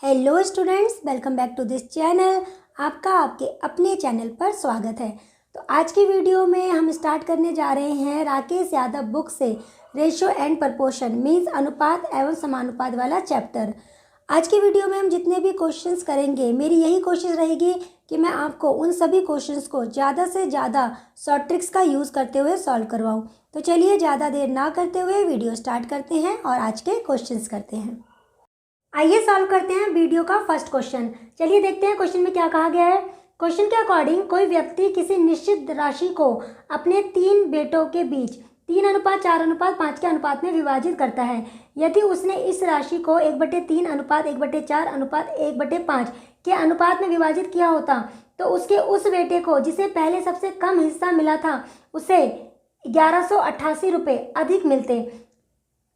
Hello students, welcome back to this channel. आपका आपके अपने चैनल पर स्वागत है। तो आज की वीडियो में हम स्टार्ट करने जा रहे हैं राकेश यादव बुक से रेशियो एंड प्रपोर्शन मीन्स अनुपात एवं समानुपात वाला चैप्टर। आज की वीडियो में हम जितने भी क्वेश्चंस करेंगे, मेरी यही कोशिश रहेगी कि मैं आपको उन सभी क्वेश्चंस को ज़्यादा से ज़्यादा शॉर्ट ट्रिक्स का यूज़ करते हुए सॉल्व करवाऊँ। तो चलिए ज़्यादा देर ना करते हुए वीडियो स्टार्ट करते हैं और आज के क्वेश्चंस करते हैं। आइए सॉल्व करते हैं वीडियो का फर्स्ट क्वेश्चन। चलिए देखते हैं क्वेश्चन में क्या कहा गया है। क्वेश्चन के अकॉर्डिंग कोई व्यक्ति किसी निश्चित राशि को अपने 3 बेटों के बीच 3:4:5 के अनुपात में विभाजित करता है। यदि उसने इस राशि को 1/3 अनुपात 1/4 अनुपात 1/5 के अनुपात में विभाजित किया होता तो उसके उस बेटे को जिसे पहले सबसे कम हिस्सा मिला था उसे 1188 रुपये अधिक मिलते।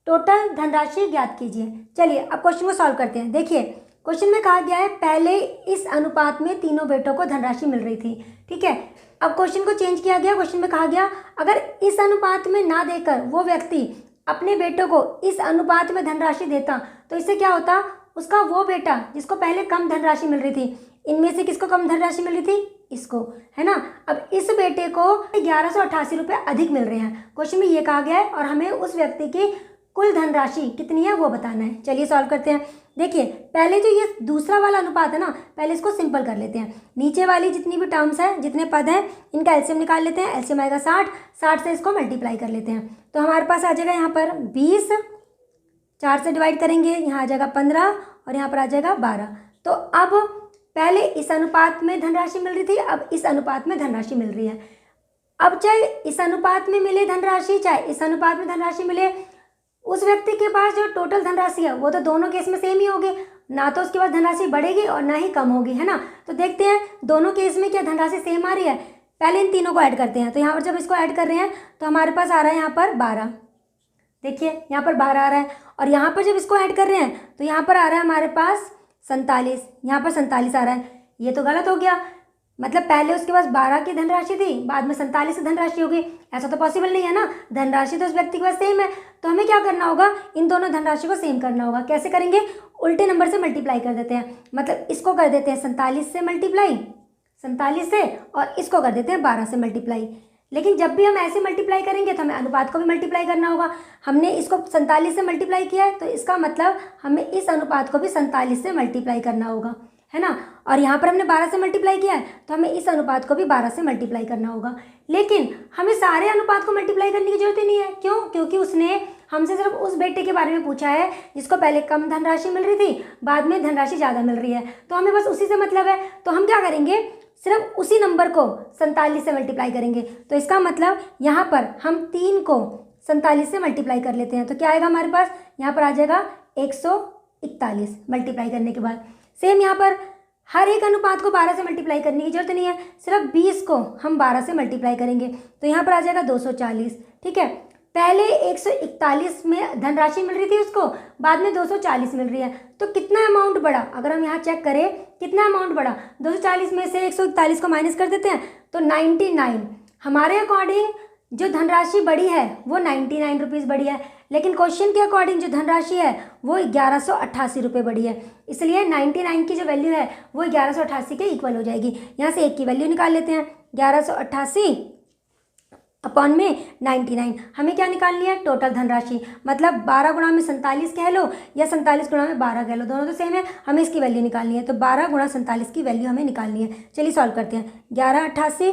टोटल धनराशि ज्ञात कीजिए। चलिए अब क्वेश्चन को सॉल्व करते हैं। देखिए क्वेश्चन में कहा गया है पहले इस अनुपात में तीनों बेटों को धनराशि मिल रही थी, ठीक है। अब क्वेश्चन को चेंज किया गया। क्वेश्चन में कहा गया अगर इस अनुपात में ना देकर वो व्यक्ति अपने बेटों को इस अनुपात में धनराशि देता तो इससे क्या होता, उसका वो बेटा जिसको पहले कम धनराशि मिल रही थी, इनमें से किसको कम धनराशि मिल रही थी, इसको, है ना। अब इस बेटे को 1188 रुपये अधिक मिल रहे हैं। क्वेश्चन में ये कहा गया है और हमें उस व्यक्ति की कुल धनराशि कितनी है वो बताना है। चलिए सॉल्व करते हैं। देखिए पहले जो ये दूसरा वाला अनुपात है ना, पहले इसको सिंपल कर लेते हैं। नीचे वाली जितनी भी टर्म्स है, जितने पद हैं, इनका एलसीएम निकाल लेते हैं। एलसीएम आएगा 60 से इसको मल्टीप्लाई कर लेते हैं तो हमारे पास आ जाएगा यहाँ पर 20, 4 से डिवाइड करेंगे, यहाँ आ जाएगा 15 और यहाँ पर आ जाएगा 12। तो अब पहले इस अनुपात में धनराशि मिल रही थी, अब इस अनुपात में धनराशि मिल रही है। अब चाहे इस अनुपात में मिले धनराशि चाहे इस अनुपात में धनराशि मिले, उस व्यक्ति के पास जो टोटल धनराशि है वो तो दोनों केस में सेम ही होगी, ना तो उसके पास धनराशि बढ़ेगी और ना ही कम होगी, है ना। तो देखते हैं दोनों केस में क्या धनराशि सेम आ रही है। पहले इन तीनों को ऐड करते हैं। तो यहाँ पर जब इसको ऐड कर रहे हैं तो हमारे पास आ रहा है यहाँ पर 12। देखिए यहाँ पर 12 आ रहा है और यहाँ पर जब इसको ऐड कर रहे हैं तो यहाँ पर आ रहा है हमारे पास 47, यहाँ पर 47 आ रहा है। ये तो गलत हो गया, मतलब पहले उसके पास 12 की धनराशि थी, बाद में 47 की धनराशि होगी, ऐसा तो पॉसिबल नहीं है ना। धनराशि तो उस व्यक्ति के पास सेम है, तो हमें क्या करना होगा, इन दोनों धनराशि को सेम करना होगा। कैसे करेंगे, उल्टे नंबर से मल्टीप्लाई कर देते हैं। मतलब इसको कर देते हैं 47 से मल्टीप्लाई, 47 से, और इसको कर देते हैं 12 से मल्टीप्लाई। लेकिन जब भी हम ऐसे मल्टीप्लाई करेंगे तो हमें अनुपात को भी मल्टीप्लाई करना होगा। हमने इसको 47 से मल्टीप्लाई किया है तो इसका मतलब हमें इस अनुपात को भी 47 से मल्टीप्लाई करना होगा, है ना। और यहाँ पर हमने 12 से मल्टीप्लाई किया है तो हमें इस अनुपात को भी 12 से मल्टीप्लाई करना होगा। लेकिन हमें सारे अनुपात को मल्टीप्लाई करने की जरूरत ही नहीं है। क्यों? क्योंकि उसने हमसे सिर्फ उस बेटे के बारे में पूछा है जिसको पहले कम धनराशि मिल रही थी, बाद में धनराशि ज़्यादा मिल रही है, तो हमें बस उसी से मतलब है। तो हम क्या करेंगे, सिर्फ उसी नंबर को 47 से मल्टीप्लाई करेंगे। तो इसका मतलब यहाँ पर हम 3 को 47 से मल्टीप्लाई कर लेते हैं तो क्या आएगा हमारे पास, यहाँ पर आ जाएगा 141 मल्टीप्लाई करने के बाद। सेम यहाँ पर हर एक अनुपात को 12 से मल्टीप्लाई करने की जरूरत नहीं है, सिर्फ 20 को हम 12 से मल्टीप्लाई करेंगे तो यहाँ पर आ जाएगा 240, ठीक है। पहले 141 में धनराशि मिल रही थी उसको, बाद में 240 मिल रही है, तो कितना अमाउंट बढ़ा, अगर हम यहाँ चेक करें कितना अमाउंट बढ़ा, 240 में से 141 को माइनस कर देते हैं तो 99। हमारे अकॉर्डिंग जो धनराशि बढ़ी है वो 99 रुपीज़ बढ़ी है, लेकिन क्वेश्चन के अकॉर्डिंग जो धनराशि है वो 1188 रुपये बढ़ी है। इसलिए 99 की जो वैल्यू है वो 1188 के इक्वल हो जाएगी। यहाँ से एक की वैल्यू निकाल लेते हैं, 1188 अपॉन में 99। हमें क्या निकालनी है, टोटल धनराशि, मतलब 12 गुणा में 47 कह लो या 47 गुणा में 12 कह लो, दोनों तो सेम है। हमें इसकी वैल्यू निकालनी है तो 12 गुणा 47 की वैल्यू हमें निकालनी है। चलिए सॉल्व करते हैं। 1188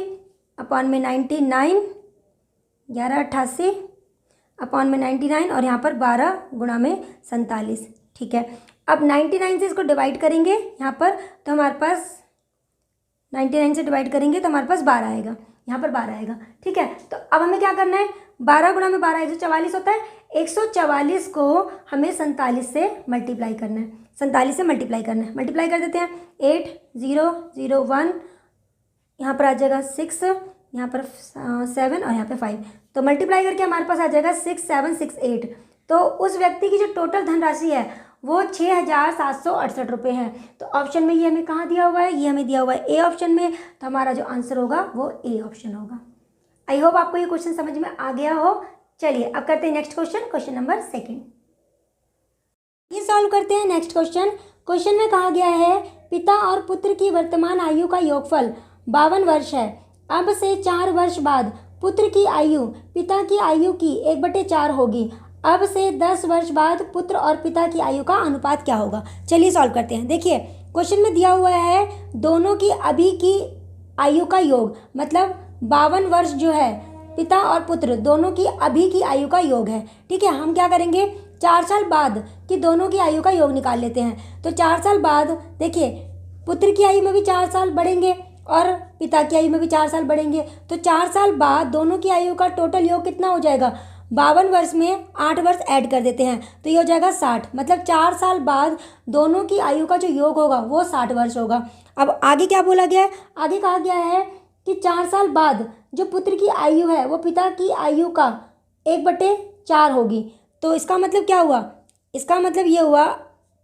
अपॉन में 99, 1188 अपॉन में 99 और यहाँ पर 12 गुणा में 47, ठीक है। अब 99 से इसको डिवाइड करेंगे यहाँ पर तो हमारे पास 99 से डिवाइड करेंगे तो हमारे पास 12 आएगा, यहाँ पर 12 आएगा, ठीक है। तो अब हमें क्या करना है, 12 गुणा में 12 144 होता है, 144 को हमें 47 से मल्टीप्लाई करना है, 47 से मल्टीप्लाई करना है। मल्टीप्लाई कर देते हैं, 8001, यहाँ पर आ जाएगा 6, यहाँ पर 7 और यहाँ पे 5, तो मल्टीप्लाई करके हमारे पास आ जाएगा 6768। तो उस व्यक्ति की जो टोटल धनराशि है वो 6768 रुपये है। तो ऑप्शन में ये हमें कहाँ दिया हुआ है, ये हमें दिया हुआ है ए ऑप्शन में, तो हमारा जो आंसर होगा वो ए ऑप्शन होगा। आई होप आपको ये क्वेश्चन समझ में आ गया हो। चलिए अब करते हैं नेक्स्ट क्वेश्चन, क्वेश्चन नंबर 2। ये सॉल्व करते हैं नेक्स्ट क्वेश्चन। क्वेश्चन में कहा गया है पिता और पुत्र की वर्तमान आयु का योगफल 52 वर्ष है। अब से 4 वर्ष बाद पुत्र की आयु पिता की आयु की 1/4 होगी। अब से 10 वर्ष बाद पुत्र और पिता की आयु का अनुपात क्या होगा। चलिए सॉल्व करते हैं। देखिए क्वेश्चन में दिया हुआ है दोनों की अभी की आयु का योग, मतलब 52 वर्ष जो है पिता और पुत्र दोनों की अभी की आयु का योग है। ठीक है, हम क्या करेंगे 4 साल बाद की दोनों की आयु का योग निकाल लेते हैं। तो 4 साल बाद देखिए पुत्र की आयु में भी 4 साल बढ़ेंगे और पिता की आयु में भी 4 साल बढ़ेंगे। तो 4 साल बाद दोनों की आयु का टोटल योग कितना हो जाएगा। 52 वर्ष में 8 वर्ष ऐड कर देते हैं तो ये हो जाएगा 60। मतलब 4 साल बाद दोनों की आयु का जो योग होगा वो 60 वर्ष होगा। अब आगे क्या बोला गया है, आगे कहा गया है कि 4 साल बाद जो पुत्र की आयु है वो पिता की आयु का 1/4 होगी। तो इसका मतलब क्या हुआ, इसका मतलब ये हुआ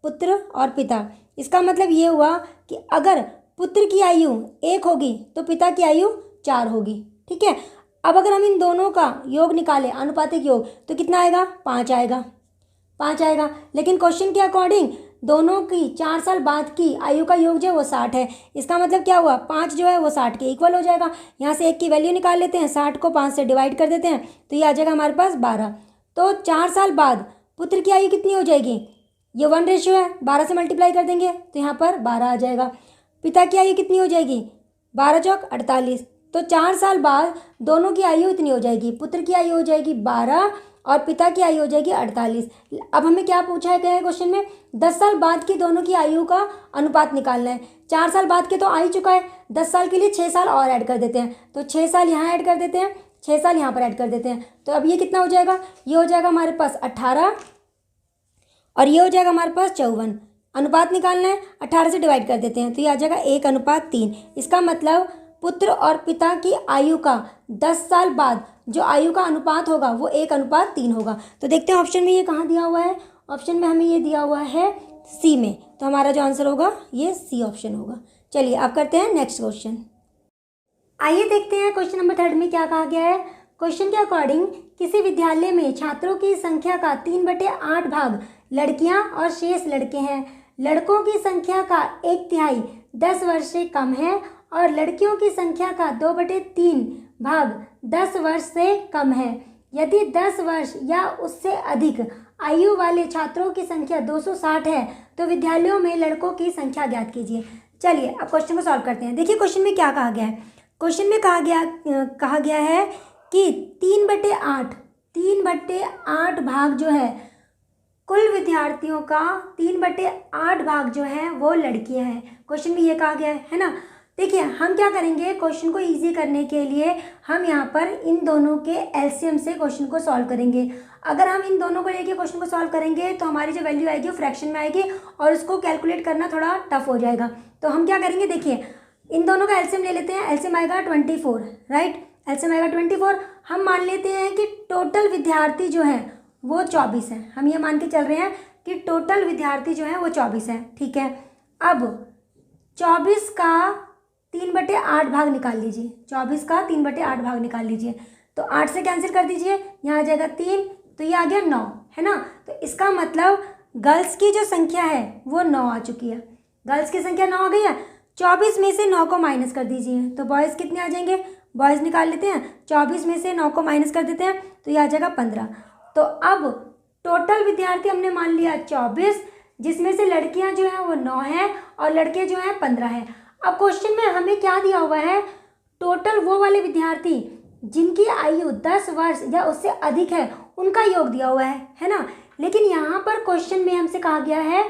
पुत्र और पिता। इसका मतलब ये हुआ कि अगर पुत्र की आयु 1 होगी तो पिता की आयु 4 होगी। ठीक है, अब अगर हम इन दोनों का योग निकालें, अनुपातिक योग, तो कितना आएगा, 5 आएगा, 5 आएगा। लेकिन क्वेश्चन के अकॉर्डिंग दोनों की 4 साल बाद की आयु का योग जो है वो 60 है। इसका मतलब क्या हुआ, 5 जो है वो 60 के इक्वल हो जाएगा। यहाँ से 1 की वैल्यू निकाल लेते हैं, 60 को 5 से डिवाइड कर देते हैं तो ये आ जाएगा हमारे पास 12। तो 4 साल बाद पुत्र की आयु कितनी हो जाएगी, ये 1 रेशियो है, 12 से मल्टीप्लाई कर देंगे तो यहाँ पर 12 आ जाएगा। पिता की आयु कितनी हो जाएगी, 12 चौक 48। तो 4 साल बाद दोनों की आयु इतनी हो जाएगी, पुत्र की आयु हो जाएगी 12 और पिता की आयु हो जाएगी 48। अब हमें क्या पूछा गया है क्वेश्चन में, 10 साल बाद की दोनों की आयु का अनुपात निकालना है। 4 साल बाद के तो आ ही चुका है, 10 साल के लिए 6 साल और ऐड कर देते हैं। तो 6 साल यहाँ ऐड कर देते हैं, 6 साल यहाँ पर ऐड कर देते हैं। तो अब ये कितना हो जाएगा, ये हो जाएगा हमारे पास 18 और ये हो जाएगा हमारे पास 54। अनुपात निकालना है, 18 से डिवाइड कर देते हैं तो ये आ जाएगा 1:3। इसका मतलब पुत्र और पिता की आयु का 10 साल बाद जो आयु का अनुपात होगा वो 1:3 होगा। तो देखते हैं ऑप्शन में ये कहाँ दिया हुआ है। ऑप्शन में हमें ये दिया हुआ है सी में, तो हमारा जो आंसर होगा ये सी ऑप्शन होगा। चलिए अब करते हैं नेक्स्ट क्वेश्चन। आइए देखते हैं क्वेश्चन नंबर 3 में क्या कहा गया है। क्वेश्चन के अकॉर्डिंग किसी विद्यालय में छात्रों की संख्या का 3/8 भाग लड़कियां और शेष लड़के हैं। लड़कों की संख्या का 1/3 10 वर्ष से कम है और लड़कियों की संख्या का 2/3 भाग 10 वर्ष से कम है। यदि 10 वर्ष या उससे अधिक आयु वाले छात्रों की संख्या 260 है तो विद्यालयों में लड़कों की संख्या ज्ञात कीजिए। चलिए अब क्वेश्चन को सॉल्व करते हैं। देखिए क्वेश्चन में क्या कहा गया है। क्वेश्चन में कहा गया है कि 3/8 भाग जो है कुल विद्यार्थियों का 3/8 भाग जो है वो लड़कियां हैं। क्वेश्चन में ये कहा गया है ना। देखिए हम क्या करेंगे, क्वेश्चन को इजी करने के लिए हम यहाँ पर इन दोनों के एलसीएम से क्वेश्चन को सॉल्व करेंगे। अगर हम इन दोनों को लेके क्वेश्चन को सॉल्व करेंगे तो हमारी जो वैल्यू आएगी वो फ्रैक्शन में आएगी और उसको कैलकुलेट करना थोड़ा टफ हो जाएगा। तो हम क्या करेंगे, देखिए इन दोनों का एलसीएम ले लेते हैं। एलसीएम आएगा 24, राइट, एलसीएम आएगा 24। हम मान लेते हैं कि टोटल विद्यार्थी जो है वो 24 है। हम ये मान के चल रहे हैं कि टोटल विद्यार्थी जो है वो 24 है। ठीक है, अब 24 का 3/8 भाग निकाल लीजिए। 24 का 3/8 भाग निकाल लीजिए तो 8 से कैंसिल कर दीजिए, यहाँ आ जाएगा 3 तो ये आ गया 9, है ना। तो इसका मतलब गर्ल्स की जो संख्या है वो 9 आ चुकी है। गर्ल्स की संख्या 9 आ गई है। 24 में से 9 को माइनस कर दीजिए तो बॉयज़ कितने आ जाएंगे, बॉयज़ निकाल लेते हैं। 24 में से 9 को माइनस कर देते हैं तो ये आ जाएगा 15। तो अब टोटल विद्यार्थी हमने मान लिया 24, जिसमें से लड़कियां जो हैं वो 9 हैं और लड़के जो हैं 15 हैं। अब क्वेश्चन में हमें क्या दिया हुआ है, टोटल वो वाले विद्यार्थी जिनकी आयु 10 वर्ष या उससे अधिक है उनका योग दिया हुआ है ना। लेकिन यहाँ पर क्वेश्चन में हमसे कहा गया है,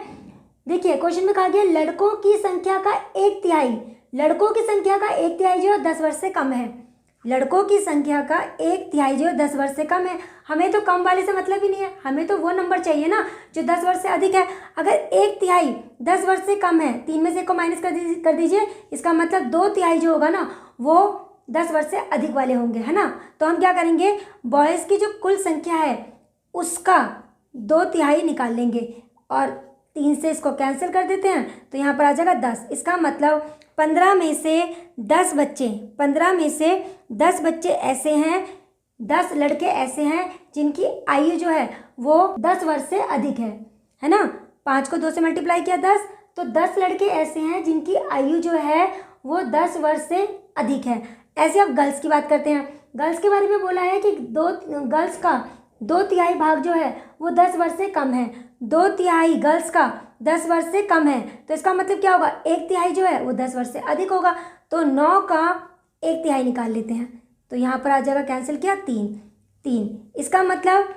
देखिए क्वेश्चन में कहा गया लड़कों की संख्या का 1/3, लड़कों की संख्या का 1/3 जो 10 वर्ष से कम है। लड़कों की संख्या का 1/3 जो 10 वर्ष से कम है। हमें तो कम वाले से मतलब ही नहीं है, हमें तो वो नंबर चाहिए ना जो 10 वर्ष से अधिक है। अगर 1/3 10 वर्ष से कम है, 3 में से 1 को माइनस कर दीजिए, इसका मतलब 2/3 जो होगा ना वो 10 वर्ष से अधिक वाले होंगे, है ना। तो हम क्या करेंगे, बॉयज़ की जो कुल संख्या है उसका 2/3 निकाल लेंगे और 3 से इसको कैंसिल कर देते हैं तो यहाँ पर आ जाएगा 10। इसका मतलब 15 में से 10 बच्चे ऐसे हैं, 10 लड़के ऐसे हैं जिनकी आयु जो है वो 10 वर्ष से अधिक है ना। 5 को 2 से मल्टीप्लाई किया 10, तो 10 लड़के ऐसे हैं जिनकी आयु जो है वो 10 वर्ष से अधिक है। ऐसे अब गर्ल्स की बात करते हैं। गर्ल्स के बारे में बोला है कि गर्ल्स का 2/3 भाग जो है वो 10 वर्ष से कम है। 2/3 गर्ल्स का 10 वर्ष से कम है, तो इसका मतलब क्या होगा, 1/3 जो है वो 10 वर्ष से अधिक होगा। तो 9 का 1/3 निकाल लेते हैं, तो यहाँ पर आ जाएगा कैंसिल किया 3। इसका मतलब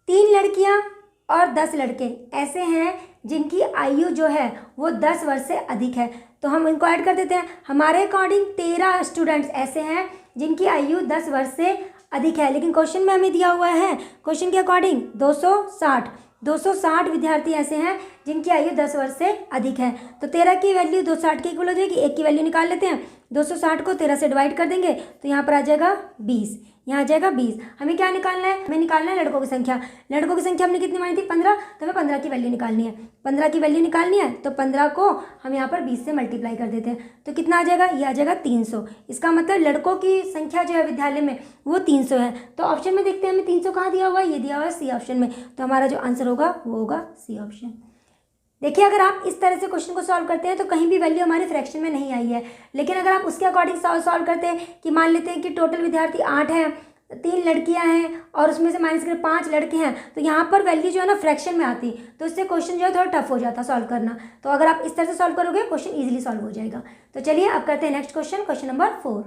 3 लड़कियाँ और 10 लड़के ऐसे हैं जिनकी आयु जो है वो 10 वर्ष से अधिक है। तो हम इनको ऐड कर देते हैं। हमारे अकॉर्डिंग 13 स्टूडेंट्स ऐसे हैं जिनकी आयु 10 वर्ष से अधिक है, लेकिन क्वेश्चन में हमें दिया हुआ है क्वेश्चन के अकॉर्डिंग 260 विद्यार्थी ऐसे हैं जिनकी आयु 10 वर्ष से अधिक है। तो 13 की वैल्यू 260 के इक्वल हो जाएगी। 1 की वैल्यू निकाल लेते हैं, 260 को 13 से डिवाइड कर देंगे तो यहाँ पर आ जाएगा 20। यहाँ आ जाएगा 20। हमें क्या निकालना है, हमें निकालना है लड़कों की संख्या। लड़कों की संख्या हमने कितनी मानी थी, 15, तो हमें 15 की वैल्यू निकालनी है। 15 की वैल्यू निकालनी है तो 15 को हम यहाँ पर 20 से मल्टीप्लाई कर देते हैं, तो कितना आ जाएगा, ये आ जाएगा 300। इसका मतलब लड़कों की संख्या जो है विद्यालय में वो 300 है। तो ऑप्शन में देखते हैं हमें 300 कहाँ दिया हुआ है, ये दिया हुआ है सी ऑप्शन में। तो हमारा जो आंसर होगा वो होगा सी ऑप्शन। देखिए, अगर आप इस तरह से क्वेश्चन को सॉल्व करते हैं तो कहीं भी वैल्यू हमारे फ्रैक्शन में नहीं आई है, लेकिन अगर आप उसके अकॉर्डिंग सॉल्व करते हैं कि मान लेते हैं कि टोटल विद्यार्थी 8 हैं, 3 लड़कियां हैं और उसमें से माइनस कर 5 लड़के हैं, तो यहाँ पर वैल्यू जो है ना फ्रैक्शन में आती, तो इससे क्वेश्चन जो है थोड़ा टफ हो जाता सॉल्व करना। तो अगर आप इस तरह से सॉल्व करोगे क्वेश्चन ईजिली सॉल्व हो जाएगा। तो चलिए अब करते हैं नेक्स्ट क्वेश्चन, क्वेश्चन नंबर 4।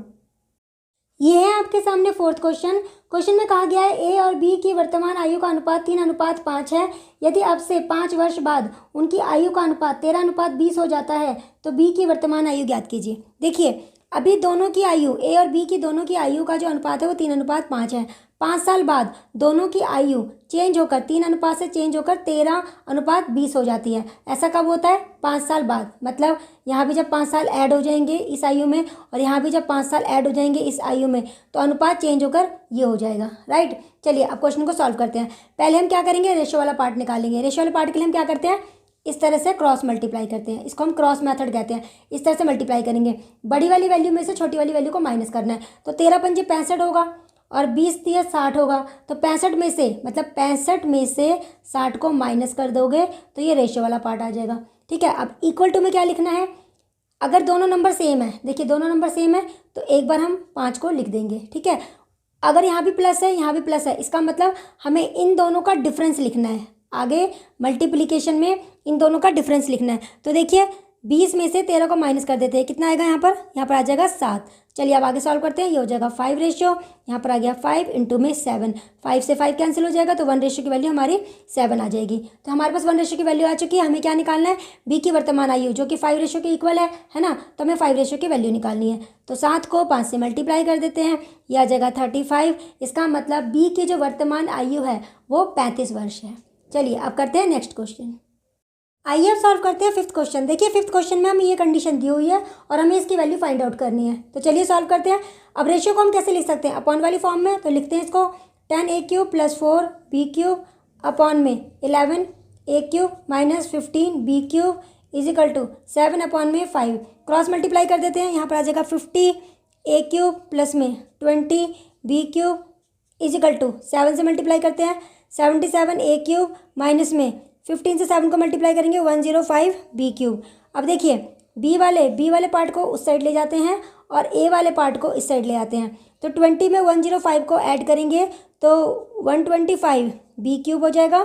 ये है आपके सामने 4th क्वेश्चन। क्वेश्चन में कहा गया है ए और बी की वर्तमान आयु का अनुपात 3:5 है। यदि अब से 5 वर्ष बाद उनकी आयु का अनुपात 13:20 हो जाता है तो बी की वर्तमान आयु ज्ञात कीजिए। देखिए, अभी दोनों की आयु, ए और बी की दोनों की आयु का जो अनुपात है वो 3:5 है। 5 साल बाद दोनों की आयु चेंज होकर 3 अनुपात से चेंज होकर 13:20 हो जाती है। ऐसा कब होता है, 5 साल बाद। मतलब यहाँ भी जब 5 साल ऐड हो जाएंगे इस आयु में और यहाँ भी जब 5 साल ऐड हो जाएंगे इस आयु में, तो अनुपात चेंज होकर ये हो जाएगा, राइट। चलिए अब क्वेश्चन को सॉल्व करते हैं। पहले हम क्या करेंगे, रेशो वाला पार्ट निकालेंगे। रेशो वाले पार्ट के लिए हम क्या करते हैं, इस तरह से क्रॉस मल्टीप्लाई करते हैं। इसको हम क्रॉस मेथड कहते हैं। इस तरह से मल्टीप्लाई करेंगे, बड़ी वाली वैल्यू में से छोटी वाली वैल्यू को माइनस करना है। तो 13 पंजे 65 होगा और 20 तिया 60 होगा। तो 65 में से, मतलब 65 में से 60 को माइनस कर दोगे तो ये रेशियो वाला पार्ट आ जाएगा, ठीक है। अब इक्वल टू में क्या लिखना है, अगर दोनों नंबर सेम है, देखिए दोनों नंबर सेम है तो एक बार हम 5 को लिख देंगे, ठीक है। अगर यहाँ भी प्लस है यहाँ भी प्लस है, इसका मतलब हमें इन दोनों का डिफरेंस लिखना है। आगे मल्टीप्लिकेशन में इन दोनों का डिफरेंस लिखना है। तो देखिए 20 में से 13 को माइनस कर देते हैं, कितना आएगा यहाँ पर आ जाएगा 7। चलिए अब आगे सॉल्व करते हैं। ये हो जाएगा 5 रेशियो, यहाँ पर आ गया 5 इंटू में 7। 5 से 5 कैंसिल हो जाएगा तो 1 रेशियो की वैल्यू हमारी 7 आ जाएगी। तो हमारे पास 1 रेशियो की वैल्यू आ चुकी है। हमें क्या निकालना है, बी की वर्तमान आयु जो कि 5 रेशियो के इक्वल है ना। तो हमें 5 रेशियो की वैल्यू निकालनी है। तो 7 को 5 से मल्टीप्लाई कर देते हैं, यह आ जाएगा 35। इसका मतलब बी की जो वर्तमान आयु है वो 35 वर्ष है। चलिए अब करते हैं नेक्स्ट क्वेश्चन। आइए अब सॉल्व करते हैं 5th क्वेश्चन। देखिए 5th क्वेश्चन में हमें ये कंडीशन दी हुई है और हमें इसकी वैल्यू फाइंड आउट करनी है। तो चलिए सॉल्व करते हैं। अब रेशियो को हम कैसे लिख सकते हैं, अपॉन वाली फॉर्म में। तो लिखते हैं इसको 10a³ + 4b³ अपॉन में 11a³ - 15b³ = 7/5। क्रॉस मल्टीप्लाई कर देते हैं, यहाँ पर आ जाएगा 50a³ + में 20b³ = 7 से मल्टीप्लाई करते हैं, 77a³ माइनस में 15 से 7 को मल्टीप्लाई करेंगे 105b³। अब देखिए बी वाले पार्ट को उस साइड ले जाते हैं और ए वाले पार्ट को इस साइड ले आते हैं। तो 20 में 105 को ऐड करेंगे तो 125b³ हो जाएगा।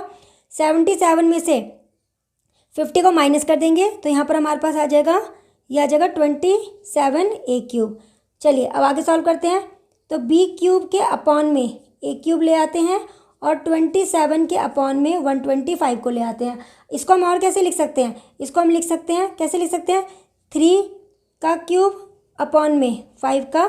77 में से 50 को माइनस कर देंगे तो यहाँ पर हमारे पास आ जाएगा, यह आ जाएगा 27a³। चलिए अब आगे सॉल्व करते हैं। तो b³ के अपॉन में a³ ले आते हैं और 27 के अपॉन में 125 को ले आते हैं। इसको हम और कैसे लिख सकते हैं, इसको हम लिख सकते हैं, कैसे लिख सकते हैं, 3 का क्यूब अपॉन में 5 का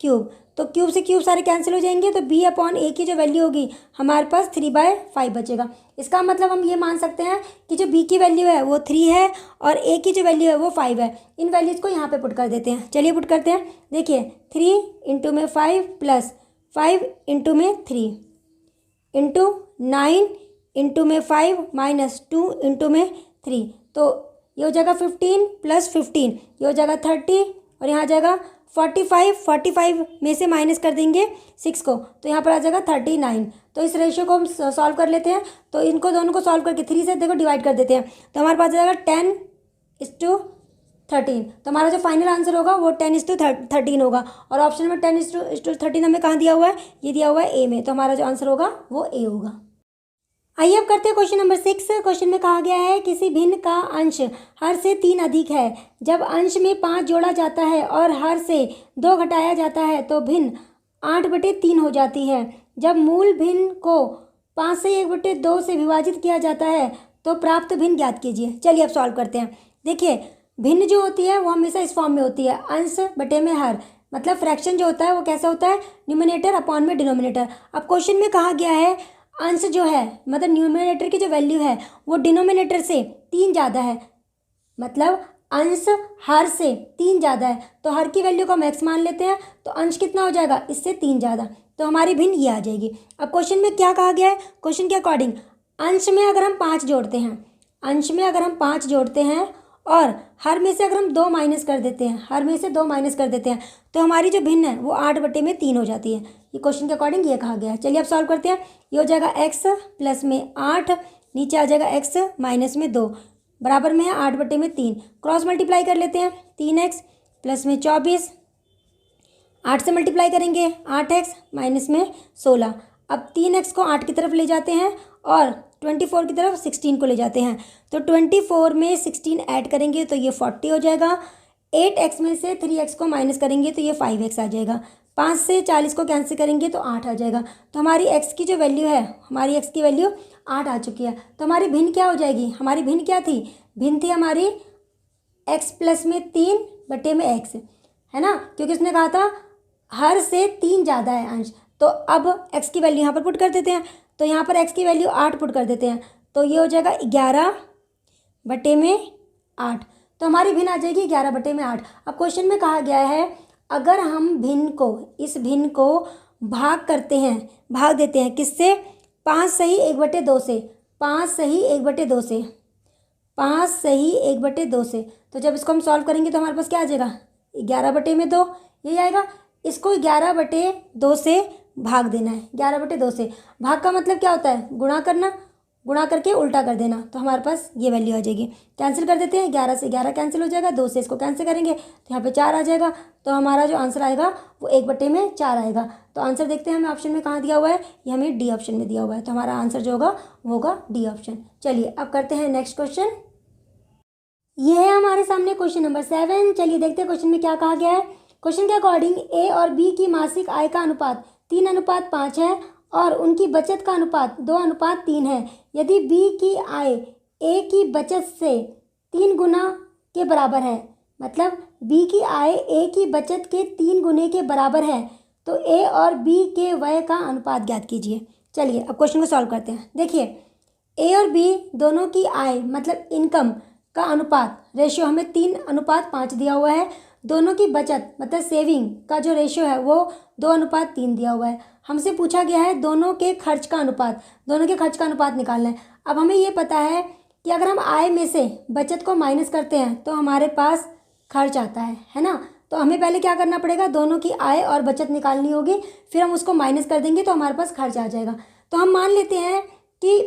क्यूब। तो क्यूब से क्यूब सारे कैंसिल हो जाएंगे, तो b अपॉन a की जो वैल्यू होगी हमारे पास 3/5 बचेगा। इसका मतलब हम ये मान सकते हैं कि जो b की वैल्यू है वो 3 है और a की जो वैल्यू है वो 5 है। इन वैल्यूज़ को यहाँ पे पुट कर देते हैं। चलिए पुट करते हैं। देखिए 3 इंटू में 5 प्लस 5 इंटू में 3 इंटू 9 इंटू में 5 माइनस 2 इंटू में 3। तो ये हो जाएगा 15 + 15, ये हो जाएगा 30 और यहाँ आ जाएगा 45 में से माइनस कर देंगे 6 को तो यहाँ पर आ जाएगा 39। तो इस रेशियो को हम सॉल्व कर लेते हैं। तो इनको दोनों को सॉल्व करके 3 से देखो डिवाइड कर देते हैं तो हमारे पास आ जाएगा 10:13। तो हमारा जो फाइनल आंसर होगा वो 10:13 होगा। और ऑप्शन में 10:13 हमें कहाँ दिया हुआ है, ये दिया हुआ है ए में, तो हमारा जो आंसर होगा वो ए होगा। आइए अब करते हैं क्वेश्चन नंबर 6। क्वेश्चन में कहा गया है किसी भिन्न का अंश हर से 3 अधिक है। जब अंश में 5 जोड़ा जाता है और हर से 2 घटाया जाता है तो भिन्न 8/3 हो जाती है। जब मूल भिन्न को 5 से 1/2 से विभाजित किया जाता है तो प्राप्त भिन्न ज्ञात कीजिए। चलिए अब सॉल्व करते हैं। देखिए भिन्न जो होती है वो हमेशा इस फॉर्म में होती है, अंश बटे में हर, मतलब फ्रैक्शन जो होता है वो कैसा होता है, न्यूमरेटर अपॉन में डिनोमिनेटर। अब क्वेश्चन में कहा गया है अंश जो है मतलब न्यूमरेटर की जो वैल्यू है वो डिनोमिनेटर से 3 ज़्यादा है, मतलब अंश हर से 3 ज़्यादा है, तो हर की वैल्यू को हम x मान लेते हैं, तो अंश कितना हो जाएगा, इससे 3 ज़्यादा, तो हमारी भिन्न ये आ जाएगी। अब क्वेश्चन में क्या कहा गया है, क्वेश्चन के अकॉर्डिंग अंश में अगर हम 5 जोड़ते हैं, अंश में अगर हम 5 जोड़ते हैं और हर में से अगर हम 2 माइनस कर देते हैं, हर में से 2 माइनस कर देते हैं, तो हमारी जो भिन्न है वो 8/3 हो जाती है। ये क्वेश्चन के अकॉर्डिंग ये कहा गया है। चलिए अब सॉल्व करते हैं। ये हो जाएगा x प्लस में 8, नीचे आ जाएगा x माइनस में 2, बराबर में है 8/3। क्रॉस मल्टीप्लाई कर लेते हैं, 3x प्लस में 24, 8 से मल्टीप्लाई करेंगे 8x माइनस में 16। अब 3x को 8 की तरफ ले जाते हैं और 24 की तरफ 16 को ले जाते हैं, तो 24 में 16 ऐड करेंगे तो ये 40 हो जाएगा। 8x में से 3x को माइनस करेंगे तो ये 5x आ जाएगा। 5 से 40 को कैंसिल करेंगे तो 8 आ जाएगा। तो हमारी x की जो वैल्यू है, हमारी x की वैल्यू 8 आ चुकी है। तो हमारी भिन्न क्या हो जाएगी, हमारी भिन्न क्या थी, भिन्न थी हमारी x प्लस में 3/x, है ना, क्योंकि उसने कहा था हर से 3 ज़्यादा है अंश। तो अब x की वैल्यू यहाँ पर पुट कर देते हैं, तो यहाँ पर x की वैल्यू 8 पुट कर देते हैं, तो ये हो जाएगा 11/8। तो हमारी भिन्न आ जाएगी 11/8। अब क्वेश्चन में कहा गया है अगर हम भिन्न को, इस भिन्न को भाग करते हैं, भाग देते हैं किससे, 5 सही 1/2 से, 5 सही 1/2 से, 5 सही 1/2 से। तो जब इसको हम सॉल्व करेंगे तो हमारे पास क्या आ जाएगा, 11/2 यही आएगा। इसको 11/2 से भाग देना है, 11/2 से। भाग का मतलब क्या होता है, गुणा करना, गुणा करके उल्टा कर देना, तो हमारे पास ये वैल्यू आ जाएगी। कैंसिल कर देते हैं, 11 से 11 कैंसिल हो जाएगा, 2 से इसको कैंसिल करेंगे तो यहाँ पे 4 आ जाएगा। तो हमारा जो आंसर आएगा वो 1/4 आएगा। तो आंसर देखते हैं हमें ऑप्शन में कहाँ दिया हुआ है, ये हमें डी ऑप्शन में दिया हुआ है, तो हमारा आंसर जो होगा वो होगा डी ऑप्शन। चलिए अब करते हैं नेक्स्ट क्वेश्चन। ये है हमारे सामने क्वेश्चन नंबर 7। चलिए देखते हैं क्वेश्चन में क्या कहा गया है। क्वेश्चन के अकॉर्डिंग ए और बी की मासिक आय का अनुपात 3:5 है और उनकी बचत का अनुपात 2:3 है। यदि बी की आय ए की बचत से 3 गुना के बराबर है, मतलब बी की आय ए की बचत के 3 गुने के बराबर है, तो ए और बी के व्यय का अनुपात ज्ञात कीजिए। चलिए अब क्वेश्चन को सॉल्व करते हैं। देखिए ए और बी दोनों की आय मतलब इनकम का अनुपात, रेशियो हमें 3:5 दिया हुआ है। दोनों की बचत मतलब सेविंग का जो रेशियो है वो 2:3 दिया हुआ है। हमसे पूछा गया है दोनों के खर्च का अनुपात, दोनों के खर्च का अनुपात निकालना है। अब हमें ये पता है कि अगर हम आय में से बचत को माइनस करते हैं तो हमारे पास खर्च आता है ना। तो हमें पहले क्या करना पड़ेगा, दोनों की आय और बचत निकालनी होगी, फिर हम उसको माइनस कर देंगे तो हमारे पास खर्च आ जाएगा। तो हम मान लेते हैं कि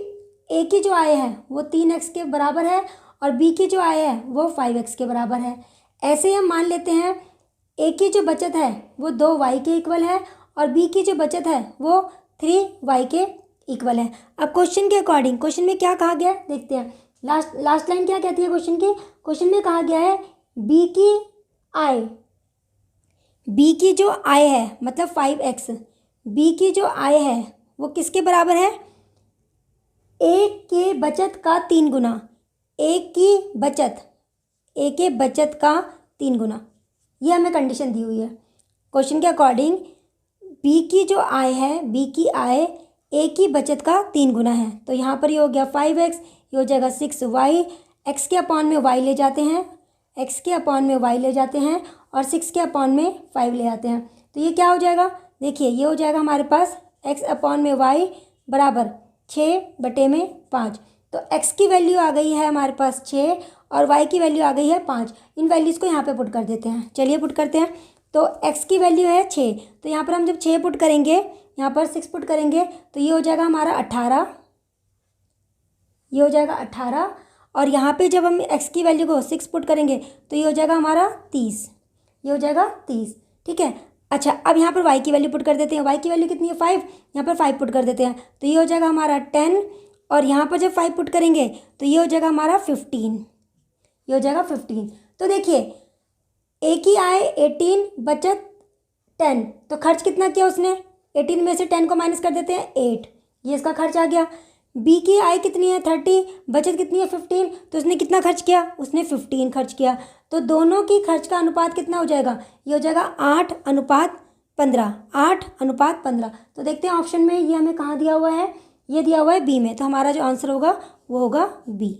ए की जो आय है वो 3x के बराबर है और बी की जो आय है वो 5x के बराबर है। ऐसे ही हम मान लेते हैं ए की जो बचत है वो 2y के इक्वल है और बी की जो बचत है वो 3y के इक्वल है। अब क्वेश्चन के अकॉर्डिंग क्वेश्चन में क्या कहा गया है देखते हैं। लास्ट लाइन क्या कहती है क्वेश्चन की, क्वेश्चन में कहा गया है बी की जो आय है मतलब 5x, बी की जो आय है वो किसके बराबर है, ए के बचत का 3 गुना, ए के बचत का 3 गुना, ये हमें कंडीशन दी हुई है। क्वेश्चन के अकॉर्डिंग बी की जो आय है, बी की आय ए की बचत का 3 गुना है, तो यहाँ पर ये हो गया 5x, ये हो जाएगा 6y, x के अपॉन में y ले जाते हैं, x के अपॉन में y ले जाते हैं और 6 के अपॉन में 5 ले आते हैं, तो ये क्या हो जाएगा, देखिए ये हो जाएगा हमारे पास x अपॉन में y बराबर 6/5। तो x की वैल्यू आ गई है हमारे पास 6 और y की वैल्यू आ गई है 5। इन वैल्यूज़ को यहाँ पे पुट कर देते हैं। चलिए पुट करते हैं। तो x की वैल्यू है 6, तो यहाँ पर हम जब 6 पुट करेंगे, यहाँ पर 6 पुट करेंगे तो ये हो जाएगा हमारा 18, ये हो जाएगा 18 और यहाँ पे जब हम x की वैल्यू को 6 पुट करेंगे तो ये हो जाएगा हमारा 30, ये हो जाएगा 30, ठीक है। अच्छा, अब यहाँ पर y की वैल्यू पुट कर देते हैं। y की वैल्यू कितनी है 5, यहाँ पर 5 पुट कर देते हैं तो ये हो जाएगा हमारा 10, और यहाँ पर जब 5 पुट करेंगे तो ये हो जाएगा हमारा 15, ये हो जाएगा 15। तो देखिए ए की आय 18, बचत 10, तो खर्च कितना किया उसने, 18 में से 10 को माइनस कर देते हैं 8, ये इसका खर्च आ गया। बी की आय कितनी है 30, बचत कितनी है 15, तो उसने कितना खर्च किया, उसने 15 खर्च किया। तो दोनों की खर्च का अनुपात कितना हो जाएगा, ये हो जाएगा 8:15, 8:15। तो देखते हैं ऑप्शन में ये हमें कहाँ दिया हुआ है, ये दिया हुआ है बी में, तो हमारा जो आंसर होगा वो होगा बी।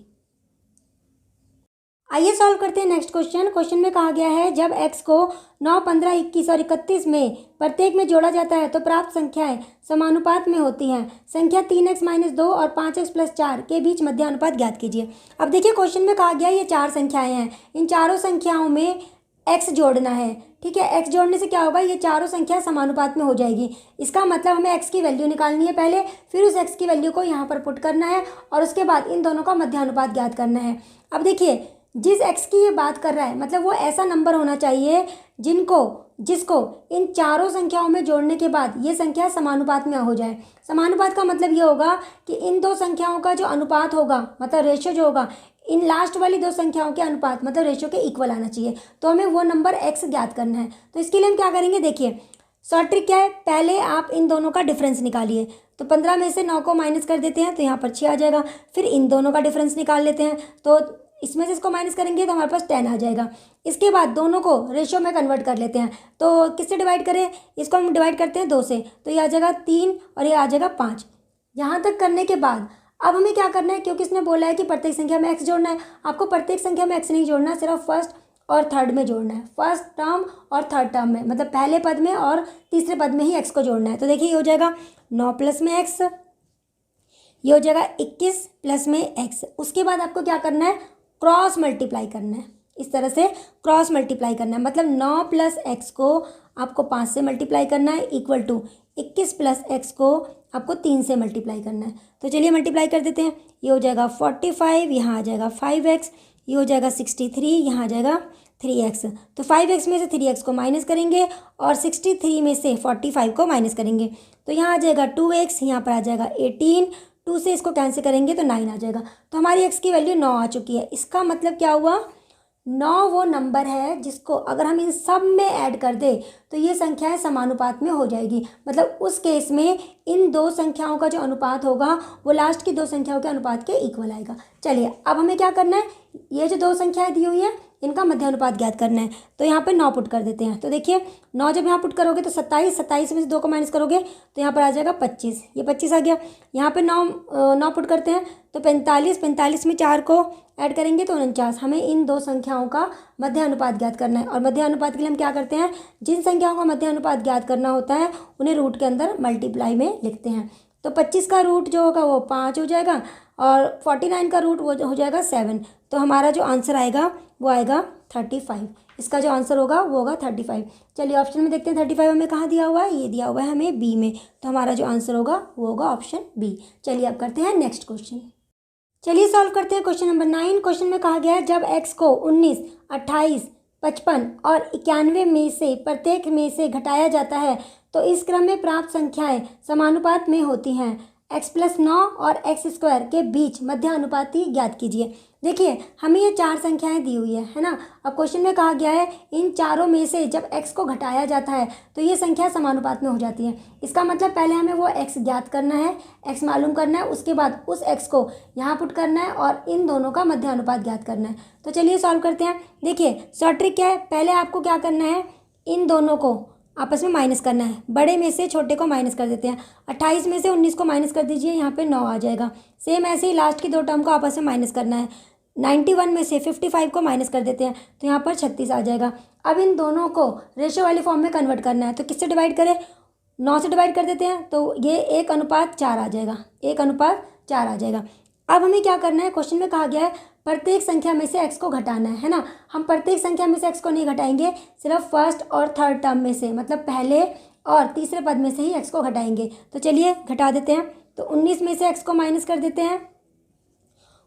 आइए सॉल्व करते हैं नेक्स्ट क्वेश्चन। क्वेश्चन में कहा गया है जब x को 9, 15, 21 और 31 में प्रत्येक में जोड़ा जाता है तो प्राप्त संख्याएं समानुपात में होती हैं। संख्या 3x-2 और 5x+4 के बीच मध्य अनुपात ज्ञात कीजिए। अब देखिए क्वेश्चन में कहा गया ये 4 संख्याएं हैं, इन चारों संख्याओं में x जोड़ना है, ठीक है। x जोड़ने से क्या होगा, ये चारों संख्या समानुपात में हो जाएगी। इसका मतलब हमें x की वैल्यू निकालनी है पहले, फिर उस x की वैल्यू को यहाँ पर पुट करना है और उसके बाद इन दोनों का मध्य अनुपात ज्ञात करना है। अब देखिए जिस x की ये बात कर रहा है मतलब वो ऐसा नंबर होना चाहिए जिसको इन चारों संख्याओं में जोड़ने के बाद ये संख्या समानुपात में हो जाए। समानुपात का मतलब ये होगा कि इन दो संख्याओं का जो अनुपात होगा, मतलब रेशियो जो होगा, इन लास्ट वाली दो संख्याओं के अनुपात मतलब रेशियो के इक्वल आना चाहिए। तो हमें वो नंबर x ज्ञात करना है। तो इसके लिए हम क्या करेंगे, देखिए शॉर्ट ट्रिक क्या है, पहले आप इन दोनों का डिफरेंस निकालिए। तो 15 में से 9 को माइनस कर देते हैं तो यहाँ पर 6 आ जाएगा। फिर इन दोनों का डिफरेंस निकाल लेते हैं, तो इसमें से इसको माइनस करेंगे तो हमारे पास 10 आ जाएगा। इसके बाद दोनों को रेशियो में कन्वर्ट कर लेते हैं। तो किससे डिवाइड करें, इसको हम डिवाइड करते हैं 2 से, तो ये आ जाएगा 3 और ये आ जाएगा 5। यहाँ तक करने के बाद अब हमें क्या करना है, क्योंकि इसने बोला है कि प्रत्येक संख्या में x जोड़ना है, आपको प्रत्येक संख्या में x नहीं जोड़ना, सिर्फ फर्स्ट और थर्ड में जोड़ना है, फर्स्ट टर्म और थर्ड टर्म में, मतलब पहले पद में और तीसरे पद में ही x को जोड़ना है। तो देखिए ये हो जाएगा 9 प्लस में x, ये हो जाएगा 21 प्लस में x। उसके बाद आपको क्या करना है, क्रॉस मल्टीप्लाई करना है, इस तरह से क्रॉस मल्टीप्लाई करना है। मतलब 9 प्लस एक्स को आपको 5 से मल्टीप्लाई करना है इक्वल टू 21 प्लस एक्स को आपको 3 से मल्टीप्लाई करना है। तो चलिए मल्टीप्लाई कर देते हैं। ये हो जाएगा 45, यहाँ आ जाएगा 5x, ये हो जाएगा 63, यहाँ आ जाएगा 3x। तो 5x में से 3x को माइनस करेंगे और 63 में से 45 को माइनस करेंगे तो यहाँ आ जाएगा 2x, यहाँ पर आ जाएगा 18, 2 से इसको कैंसिल करेंगे तो 9 आ जाएगा। तो हमारी x की वैल्यू 9 आ चुकी है। इसका मतलब क्या हुआ, 9 वो नंबर है जिसको अगर हम इन सब में ऐड कर दें तो ये संख्याएं समानुपात में हो जाएगी। मतलब उस केस में इन दो संख्याओं का जो अनुपात होगा वो लास्ट की दो संख्याओं के अनुपात के इक्वल आएगा। चलिए अब हमें क्या करना है, ये जो दो संख्याएं दी हुई हैं इनका मध्य अनुपात ज्ञात करना है। तो यहाँ पे 9 पुट कर देते हैं। तो देखिए 9 जब यहाँ पुट करोगे तो 27, 27 में से 2 को माइनस करोगे तो यहाँ पर आ जाएगा 25, ये 25 आ गया। यहाँ पे 9 पुट करते हैं तो 45, 45 में 4 को ऐड करेंगे तो 49। हमें इन दो संख्याओं का मध्य अनुपात ज्ञात करना है और मध्य अनुपात के लिए हम क्या करते हैं, जिन संख्याओं का मध्य अनुपात ज्ञात करना होता है उन्हें रूट के अंदर मल्टीप्लाई में लिखते हैं। तो 25 का रूट जो होगा वो 5 हो जाएगा और 49 का रूट वो हो जाएगा 7। तो हमारा जो आंसर आएगा वो आएगा 35। इसका जो आंसर होगा वो होगा 35। चलिए ऑप्शन में देखते हैं 35 हमें कहाँ दिया हुआ है, ये दिया हुआ है हमें बी में। तो हमारा जो आंसर होगा वो होगा ऑप्शन बी। चलिए अब करते हैं नेक्स्ट क्वेश्चन। चलिए सॉल्व करते हैं क्वेश्चन नंबर 9। क्वेश्चन में कहा गया है जब x को 19, 28, 55 और 91 में से प्रत्येक में से घटाया जाता है तो इस क्रम में प्राप्त संख्याएं समानुपात में होती हैं। x+9 और x² के बीच मध्य अनुपाती ज्ञात कीजिए। देखिए हमें ये 4 संख्याएं दी हुई है ना। अब क्वेश्चन में कहा गया है इन चारों में से जब x को घटाया जाता है तो ये संख्या समानुपात में हो जाती है। इसका मतलब पहले हमें वो x ज्ञात करना है, x मालूम करना है, उसके बाद उस x को यहाँ पुट करना है और इन दोनों का मध्य अनुपात ज्ञात करना है। तो चलिए सॉल्व करते हैं। देखिए शॉर्ट ट्रिक क्या है, पहले आपको क्या करना है, इन दोनों को आपस में माइनस करना है। बड़े में से छोटे को माइनस कर देते हैं। 28 में से 19 को माइनस कर दीजिए, यहाँ पे 9 आ जाएगा। सेम ऐसे ही लास्ट की दो टर्म को आपस में माइनस करना है। 91 में से 55 को माइनस कर देते हैं तो यहाँ पर 36 आ जाएगा। अब इन दोनों को रेशियो वाली फॉर्म में कन्वर्ट करना है। तो किससे डिवाइड करें, 9 से डिवाइड कर देते हैं तो ये 1:4 आ जाएगा, 1:4 आ जाएगा। अब हमें क्या करना है, क्वेश्चन में कहा गया है प्रत्येक संख्या में से x को घटाना है ना। हम प्रत्येक संख्या में से x को नहीं घटाएंगे, सिर्फ फर्स्ट और थर्ड टर्म में से, मतलब पहले और तीसरे पद में से ही x को घटाएंगे। तो चलिए घटा देते हैं। तो 19 में से x को माइनस कर देते हैं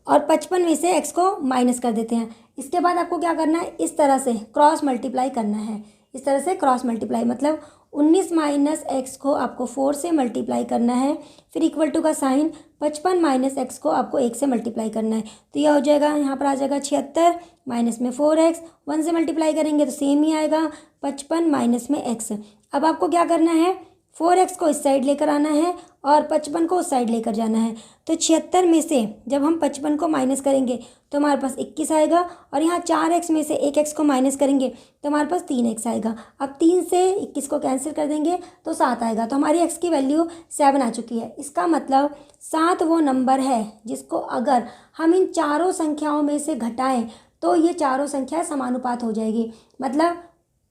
और 55 में से x को माइनस कर देते हैं। इसके बाद आपको क्या करना है, इस तरह से क्रॉस मल्टीप्लाई करना है। इस तरह से क्रॉस मल्टीप्लाई मतलब 19 माइनस एक्स को आपको 4 से मल्टीप्लाई करना है, फिर इक्वल टू का साइन 55 माइनस एक्स को आपको 1 से मल्टीप्लाई करना है। तो यह हो जाएगा, यहाँ पर आ जाएगा 76 माइनस में 4x, 1 से मल्टीप्लाई करेंगे तो सेम ही आएगा 55 माइनस में x। अब आपको क्या करना है, 4x को इस साइड लेकर आना है और 55 को उस साइड लेकर जाना है। तो 76 में से जब हम 55 को माइनस करेंगे तो हमारे पास 21 आएगा, और यहाँ 4x में से 1x को माइनस करेंगे तो हमारे पास 3x आएगा। अब 3 से 21 को कैंसिल कर देंगे तो 7 आएगा। तो हमारी x की वैल्यू 7 आ चुकी है। इसका मतलब 7 वो नंबर है जिसको अगर हम इन चारों संख्याओं में से घटाएं तो ये चारों संख्या समानुपात हो जाएगी। मतलब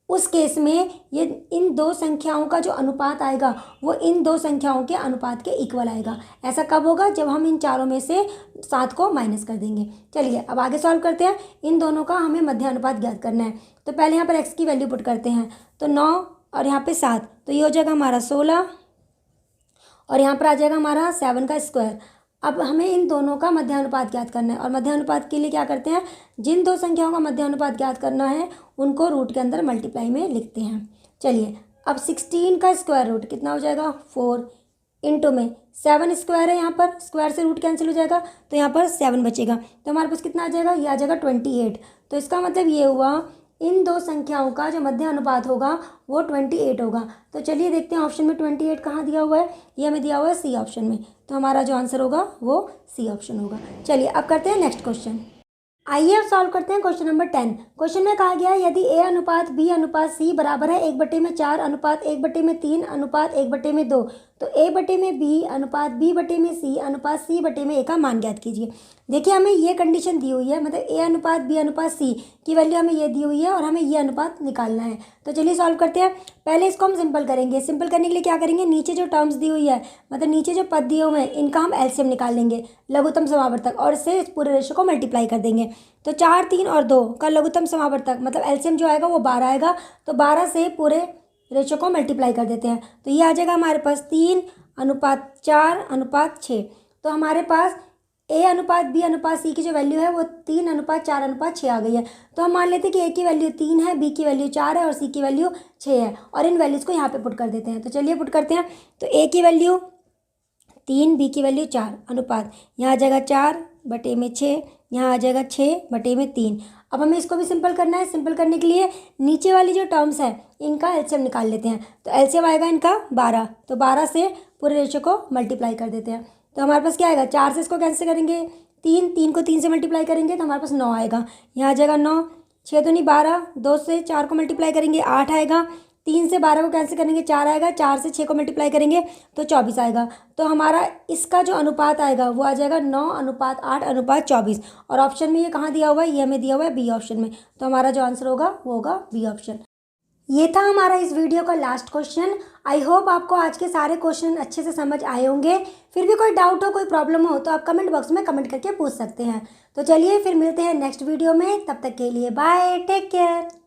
उस केस में ये इन दो संख्याओं का जो अनुपात आएगा वो इन दो संख्याओं के अनुपात के इक्वल आएगा। ऐसा कब होगा, जब हम इन चारों में से 7 को माइनस कर देंगे। चलिए अब आगे सॉल्व करते हैं। इन दोनों का हमें मध्य अनुपात ज्ञात करना है। तो पहले यहाँ पर x की वैल्यू पुट करते हैं, तो 9 और यहाँ पे 7, तो ये हो जाएगा हमारा 16, और यहाँ पर आ जाएगा हमारा 7 का स्क्वायर। अब हमें इन दोनों का मध्यानुपात ज्ञात करना है, और मध्यानुपात के लिए क्या करते हैं, जिन दो संख्याओं का मध्यानुपात ज्ञात करना है उनको रूट के अंदर मल्टीप्लाई में लिखते हैं। चलिए अब 16 का स्क्वायर रूट कितना हो जाएगा, 4 इंटू में 7 स्क्वायर है, यहाँ पर स्क्वायर से रूट कैंसिल हो जाएगा तो यहाँ पर 7 बचेगा। तो हमारे पास कितना आ जाएगा, ये आ जाएगा 28। तो इसका मतलब ये हुआ इन दो संख्याओं का जो मध्य अनुपात होगा वो 28 होगा। तो चलिए देखते हैं ऑप्शन में 28 कहाँ दिया हुआ है। ये हमें दिया हुआ है सी ऑप्शन में, तो हमारा जो आंसर होगा वो सी ऑप्शन होगा। चलिए अब करते हैं नेक्स्ट क्वेश्चन। आइए अब सॉल्व करते हैं क्वेश्चन नंबर 10। क्वेश्चन में कहा गया है यदि a अनुपात b अनुपात c बराबर है 1/4 अनुपात 1/3 अनुपात 1/2, तो a/b अनुपात b/c अनुपात c/a का मान ज्ञात कीजिए। देखिए हमें ये कंडीशन दी हुई है, मतलब a अनुपात b अनुपात c की वैल्यू हमें ये दी हुई है और हमें ये अनुपात निकालना है। तो चलिए सॉल्व करते हैं। पहले इसको हम सिंपल करेंगे। सिंपल करने के लिए क्या करेंगे, नीचे जो टर्म्स दी हुई है, मतलब नीचे जो पद दिए हुए हैं, इनका हम एलसीएम निकाल लेंगे लघुत्तम समावर्तक, और इससे इस पूरे रेशो को मल्टीप्लाई कर देंगे। तो 4, 3 और 2 का लघुत्तम समावर्तक मतलब एलसीएम जो आएगा वो 12 आएगा। तो 12 से पूरे रेशो को मल्टीप्लाई कर देते हैं, तो ये आ जाएगा हमारे पास 3:4:6। तो हमारे पास a अनुपात b अनुपात c की जो वैल्यू है वो 3:4:6 आ गई है। तो हम मान लेते हैं कि a की वैल्यू 3 है, b की वैल्यू 4 है और c की वैल्यू 6 है, और इन वैल्यूज़ को यहाँ पे पुट कर देते हैं। तो चलिए पुट करते हैं। तो a की वैल्यू 3, b की वैल्यू 4 अनुपात यहाँ आ जाएगा 4/6, यहाँ आ जाएगा 6/3। अब हमें इसको भी सिंपल करना है। सिंपल करने के लिए नीचे वाली जो टर्म्स है इनका एलसीएम निकाल लेते हैं। तो एलसीएम आएगा इनका 12, तो 12 से पूरे रेशो को मल्टीप्लाई कर देते हैं। तो हमारे पास क्या आएगा, 4 से इसको कैंसिल करेंगे, 3 को 3 से मल्टीप्लाई करेंगे तो हमारे पास 9 आएगा। यहाँ आ जाएगा 9, 6 दूनी 12, 2 से 4 को मल्टीप्लाई करेंगे 8 आएगा, 3 से 12 को कैंसिल करेंगे 4 आएगा, 4 से 6 को मल्टीप्लाई करेंगे तो 24 आएगा। तो हमारा इसका जो अनुपात आएगा वो आ जाएगा 9:8:24, और ऑप्शन में ये कहाँ दिया हुआ है, ये हमें दिया हुआ है बी ऑप्शन में। तो हमारा जो आंसर होगा वो होगा बी ऑप्शन। ये था हमारा इस वीडियो का लास्ट क्वेश्चन। आई होप आपको आज के सारे क्वेश्चन अच्छे से समझ आए होंगे। फिर भी कोई डाउट हो, कोई प्रॉब्लम हो तो आप कमेंट बॉक्स में कमेंट करके पूछ सकते हैं। तो चलिए फिर मिलते हैं नेक्स्ट वीडियो में, तब तक के लिए बाय, टेक केयर।